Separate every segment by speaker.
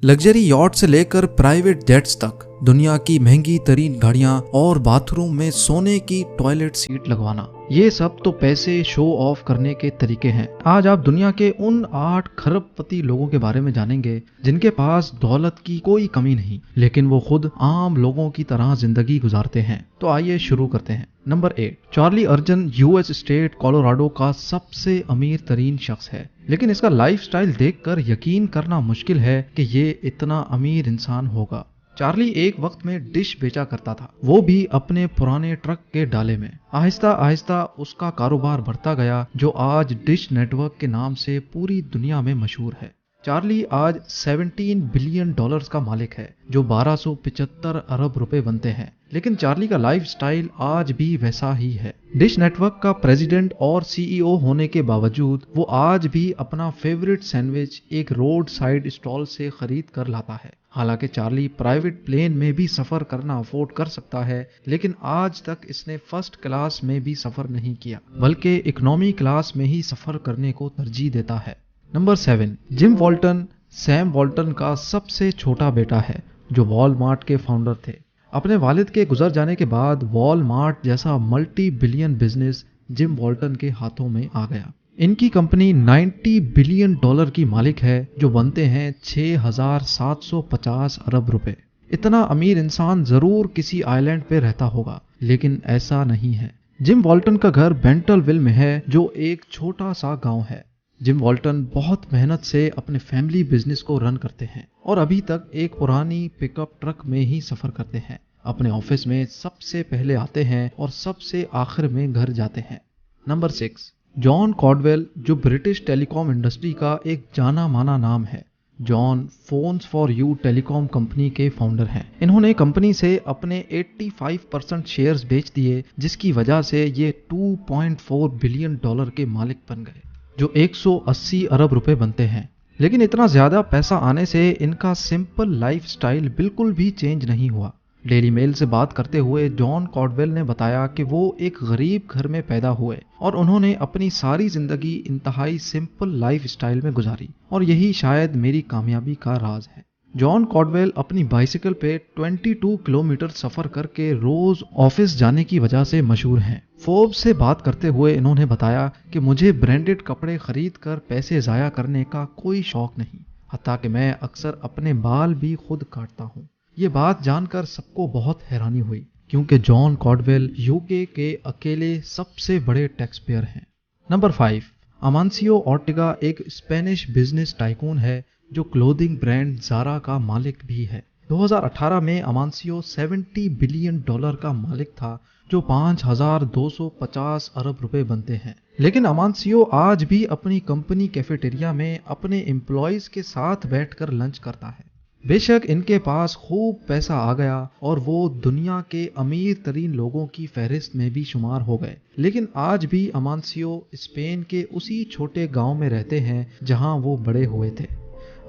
Speaker 1: Luxury yacht से लेकर private jets तक, दुनिया की महंगी तरीन गाड़ियां और बाथरूम में सोने की टॉयलेट सीट लगवाना, ये सब तो पैसे शो ऑफ करने के तरीके हैं। आज आप दुनिया के उन 8 खरबपति लोगों के बारे में जानेंगे जिनके पास दौलत की कोई कमी नहीं, लेकिन वो खुद आम लोगों की तरह जिंदगी गुजारते हैं। तो आइए शुरू करते हैं। नंबर 8, चार्ली अर्जन यूएस स्टेट कोलोराडो का सबसे अमीर तरीन शख्स है, लेकिन इसका लाइफस्टाइल देखकर यकीन करना मुश्किल है कि ये इतना अमीर इंसान होगा। चार्ली एक वक्त में डिश बेचा करता था, वो भी अपने पुराने ट्रक के डाले में। आहिस्ता आहिस्ता उसका कारोबार बढ़ता गया, जो आज डिश नेटवर्क के नाम से पूरी दुनिया में मशहूर है। चार्ली आज $17 बिलियन का मालिक है, जो 1275 अरब रुपए बनते हैं। लेकिन चार्ली का लाइफ स्टाइल आज भी वैसा ही है। डिश नेटवर्क का प्रेसिडेंट और सीईओ होने के बावजूद वो आज भी अपना फेवरेट सैंडविच एक रोड साइड स्टॉल से खरीद कर लाता है। हालांकि चार्ली प्राइवेट प्लेन में भी सफर करना अफोर्ड कर सकता है, लेकिन आज तक इसने फर्स्ट क्लास में भी सफर नहीं किया, बल्कि इकोनॉमी क्लास में ही सफर करने को तरजीह देता है। नंबर 7, जिम वॉल्टन सैम वॉल्टन का सबसे छोटा बेटा है, जो वॉलमार्ट के फाउंडर थे। अपने वालिद के गुजर जाने के बाद वॉलमार्ट जैसा मल्टी बिलियन बिजनेस जिम वॉल्टन के हाथों में आ गया। इनकी कंपनी $90 बिलियन की मालिक है, जो बनते हैं 6,750 अरब रुपए। इतना अमीर इंसान जरूर किसी आइलैंड पे रहता होगा, लेकिन ऐसा नहीं है। जिम वॉल्टन का घर बेंटलविल में है, जो एक छोटा सा गांव है। जिम वॉल्टन बहुत मेहनत से अपने फैमिली बिजनेस को रन करते हैं और अभी तक एक पुरानी पिकअप ट्रक में ही सफर करते हैं। अपने ऑफिस में सबसे पहले आते हैं और सबसे आखिर में घर जाते हैं। नंबर 6, जॉन कॉडवेल, जो ब्रिटिश टेलीकॉम इंडस्ट्री का एक जाना माना नाम है। John phones for you telecom company के फाउंडर हैं। इन्होंने कंपनी से अपने 85% शेयर्स बेच दिए, जिसकी वजह से ये $2.4 बिलियन के मालिक बन गए, जो 180 अरब रुपए बनते हैं। लेकिन इतना ज्यादा पैसा आने से इनका सिंपल लाइफ स्टाइल बिल्कुल भी चेंज नहीं हुआ। डेली मेल से बात करते हुए जॉन कॉडवेल ने बताया कि वो एक गरीब घर में पैदा हुए और उन्होंने अपनी सारी जिंदगी इंतहाई सिंपल लाइफ स्टाइल में गुजारी, और यही शायद मेरी कामयाबी का राज है। जॉन कॉडवेल अपनी बाइसिकल पे 22 किलोमीटर सफर करके रोज ऑफिस जाने की वजह से मशहूर हैं। फोर्ब्स से बात करते हुए इन्होंने बताया कि मुझे ब्रांडेड कपड़े खरीद कर पैसे जाया करने का कोई शौक नहीं, हत्ता कि मैं अक्सर अपने बाल भी खुद काटता हूँ। ये बात जानकर सबको बहुत हैरानी हुई, क्योंकि जॉन कॉडवेल यूके के अकेले सबसे बड़े टैक्स पेयर हैं। नंबर 5, अमांसियो ऑर्टेगा एक स्पेनिश बिजनेस टाइकून है, जो क्लोथिंग ब्रांड ज़ारा का मालिक भी है। 2018 में अमांसियो $70 बिलियन का मालिक था, जो 5,250 अरब रुपए बनते हैं। लेकिन अमांसियो आज भी अपनी कंपनी कैफेटेरिया में अपने एम्प्लॉयज के साथ बैठकर लंच करता है। बेशक इनके पास खूब पैसा आ गया और वो दुनिया के अमीर तरीन लोगों की फहरिस्त में भी शुमार हो गए, लेकिन आज भी अमांसियो स्पेन के उसी छोटे गांव में रहते हैं जहां वो बड़े हुए थे।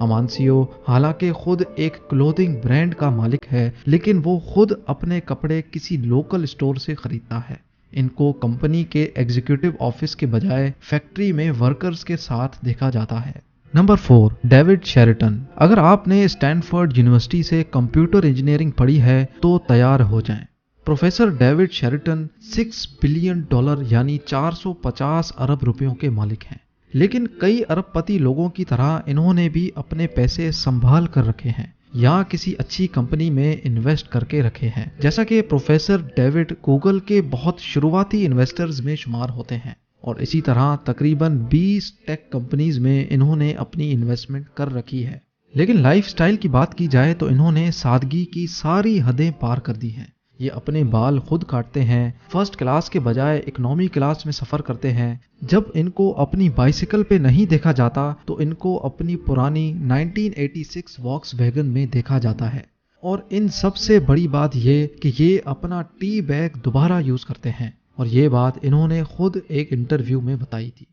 Speaker 1: अमांसियो हालांकि खुद एक क्लोथिंग ब्रांड का मालिक है, लेकिन वो खुद अपने कपड़े किसी लोकल स्टोर से खरीदता है। इनको कंपनी के एग्जीक्यूटिव ऑफिस के बजाय फैक्ट्री में वर्कर्स के साथ देखा जाता है। Number 4, David Cheriton. अगर आपने स्टैनफोर्ड यूनिवर्सिटी से कंप्यूटर इंजीनियरिंग पढ़ी है तो तैयार हो जाएं। प्रोफेसर डेविड शेरिटन $6 बिलियन यानी 450 अरब रुपयों के मालिक हैं। लेकिन कई अरबपति लोगों की तरह इन्होंने भी अपने पैसे संभाल कर रखे हैं या किसी अच्छी कंपनी में इन्वेस्ट करके रखे हैं। जैसा कि प्रोफेसर डेविड गूगल के बहुत शुरुआती इन्वेस्टर्स में शुमार होते हैं, और इसी तरह तकरीबन 20 टेक कंपनीज में इन्होंने अपनी इन्वेस्टमेंट कर रखी है। लेकिन लाइफस्टाइल की बात की जाए तो इन्होंने सादगी की सारी हदें पार कर दी हैं। ये अपने बाल खुद काटते हैं, फर्स्ट क्लास के बजाय इकोनॉमी क्लास में सफर करते हैं। जब इनको अपनी बाइसिकल पे नहीं देखा जाता तो इनको अपनी पुरानी 1986 वॉक्सवैगन में देखा जाता है। और इन सबसे बड़ी बात ये कि ये अपना टी बैग दोबारा यूज करते हैं, और ये बात इन्होंने खुद एक इंटरव्यू में बताई थी।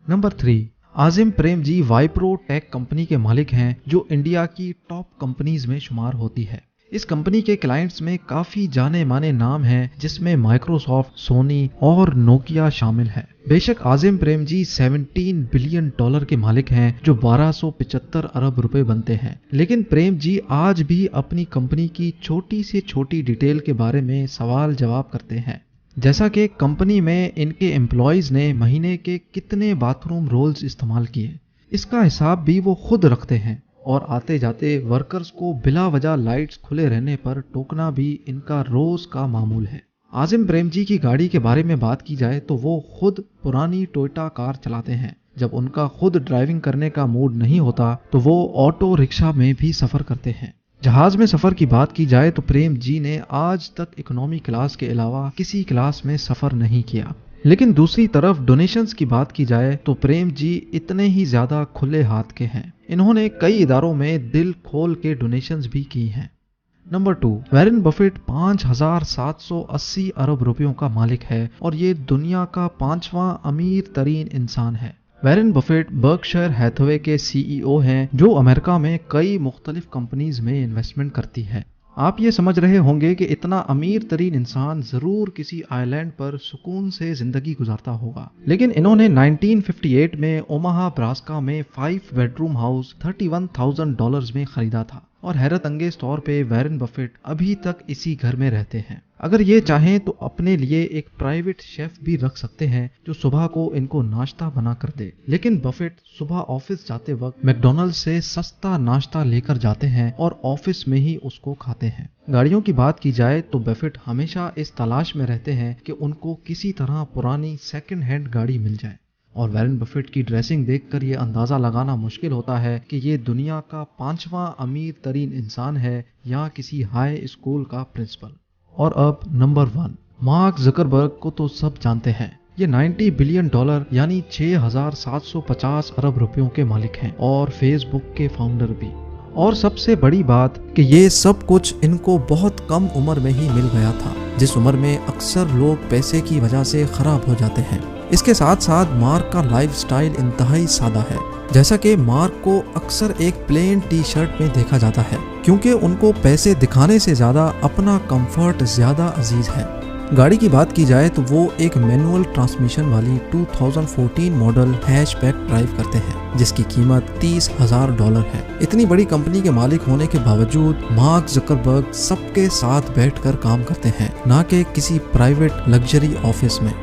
Speaker 1: नंबर 3, आजिम प्रेमजी वाइप्रो टेक कंपनी के मालिक हैं, जो इंडिया की टॉप कंपनीज में शुमार होती है। इस कंपनी के क्लाइंट्स में काफी जाने माने नाम हैं, जिसमें माइक्रोसॉफ्ट, सोनी और नोकिया शामिल है। बेशक आजिम प्रेमजी $17 बिलियन के मालिक हैं, जो 1275 अरब रुपए बनते हैं, लेकिन प्रेम जी आज भी अपनी कंपनी की छोटी से छोटी डिटेल के बारे में सवाल जवाब करते हैं, जैसा कि कंपनी में इनके एम्प्लॉयज ने महीने के कितने बाथरूम रोल्स इस्तेमाल किए। इसका हिसाब भी वो खुद रखते हैं और आते जाते वर्कर्स को बिला वजह लाइट्स खुले रहने पर टोकना भी इनका रोज का मामूल है। आजिम प्रेमजी की गाड़ी के बारे में बात की जाए तो वो खुद पुरानी टोयोटा कार चलाते हैं। जब उनका खुद ड्राइविंग करने का मूड नहीं होता तो वो ऑटो रिक्शा में भी सफर करते हैं। जहाज में सफर की बात की जाए तो प्रेम जी ने आज तक इकोनॉमी क्लास के अलावा किसी क्लास में सफर नहीं किया। लेकिन दूसरी तरफ डोनेशंस की बात की जाए तो प्रेम जी इतने ही ज्यादा खुले हाथ के हैं। इन्होंने कई इदारों में दिल खोल के डोनेशंस भी की हैं। नंबर 2, वॉरेन बफेट 5,780 अरब रुपयों का मालिक है और ये दुनिया का 5वां अमीर तरीन इंसान है। वॉरेन बफेट बर्कशायर हैथवे के CEO हैं, जो अमेरिका में कई मुख्तलिफ कंपनीज में इन्वेस्टमेंट करती है। आप ये समझ रहे होंगे कि इतना अमीर तरीन इंसान जरूर किसी आइलैंड पर सुकून से जिंदगी गुजारता होगा, लेकिन इन्होंने 1958 में ओमाहा ब्रास्का में 5 बेडरूम हाउस $31,000 में खरीदा था और हैरत अंगेज तौर पे वॉरेन बफेट अभी तक इसी घर में रहते हैं। अगर ये चाहें तो अपने लिए एक प्राइवेट शेफ भी रख सकते हैं जो सुबह को इनको नाश्ता बना कर दे, लेकिन बफेट सुबह ऑफिस जाते वक्त मैकडॉनल्ड से सस्ता नाश्ता लेकर जाते हैं और ऑफिस में ही उसको खाते हैं। गाड़ियों की बात की जाए तो बफेट हमेशा इस तलाश में रहते हैं कि उनको किसी तरह पुरानी सेकंड हैंड गाड़ी मिल जाए और वॉरेन बफेट की ड्रेसिंग देखकर ये अंदाजा लगाना मुश्किल होता है कि ये दुनिया का 5वां अमीर तरीन इंसान है या किसी हाई स्कूल का प्रिंसिपल। और अब नंबर 1, मार्क ज़करबर्ग को तो सब जानते हैं। ये $90 बिलियन यानी 6,750 अरब रुपयों के मालिक हैं और फेसबुक के फाउंडर भी। और सबसे बड़ी बात कि ये सब कुछ इनको बहुत कम उम्र में ही मिल गया था, जिस उम्र में अक्सर लोग पैसे की वजह से खराब हो जाते हैं। इसके साथ साथ मार्क का लाइफस्टाइल इंतहाई सादा है, जैसा कि मार्क को अक्सर एक प्लेन टी शर्ट में देखा जाता है, क्योंकि उनको पैसे दिखाने से ज्यादा अपना कंफर्ट ज्यादा अजीज है। गाड़ी की बात की जाए तो वो एक मैनुअल ट्रांसमिशन वाली 2014 मॉडल हैचबैक ड्राइव करते हैं, जिसकी कीमत $30,000 है। इतनी बड़ी कंपनी के मालिक होने के बावजूद मार्क ज़करबर्ग सबके साथ बैठकर काम करते हैं, ना कि किसी प्राइवेट लग्जरी ऑफिस में।